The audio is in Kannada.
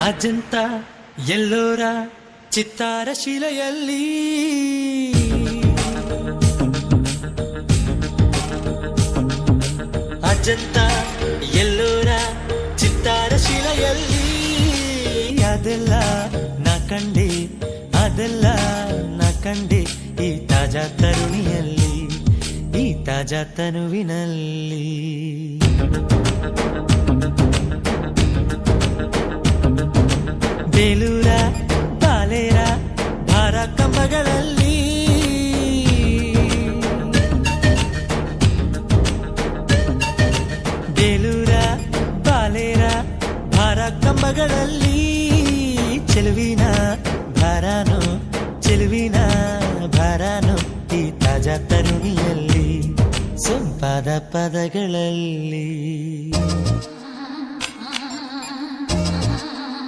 ಅಜಂತ ಎಲ್ಲೋರ ಚಿತ್ತಾರ ಶಿಲೆಯಲ್ಲಿ ಅಜಂತ ಎಲ್ಲೋರ ಚಿತ್ತಾರ ಶಿಲೆಯಲ್ಲಿ ಅದೆಲ್ಲ ನಾ ಕಂಡೆ ಅದೆಲ್ಲ ನಾ ಕಂಡೆ ಈ ತಾಜಾ ತರುಣಿಯಲ್ಲಿ ಈ ತಾಜಾ ತನುವಿನಲ್ಲಿ ಬೇಲೂರ ಬಾಲೇರ ಭಾರ ಕಂಬಗಳಲ್ಲಿ ಬೇಲೂರ ಬಾಲೇರ ಭಾರ ಕಂಬಗಳಲ್ಲಿ ಚೆಲುವಿನ ಭಾರಾನು ಚೆಲುವಿನ ಭಾರಾನು ಈ ತಾಜಾ ತರುಣಿಯಲ್ಲಿ ಸೊಂಪಾದ ಪದಗಳಲ್ಲಿ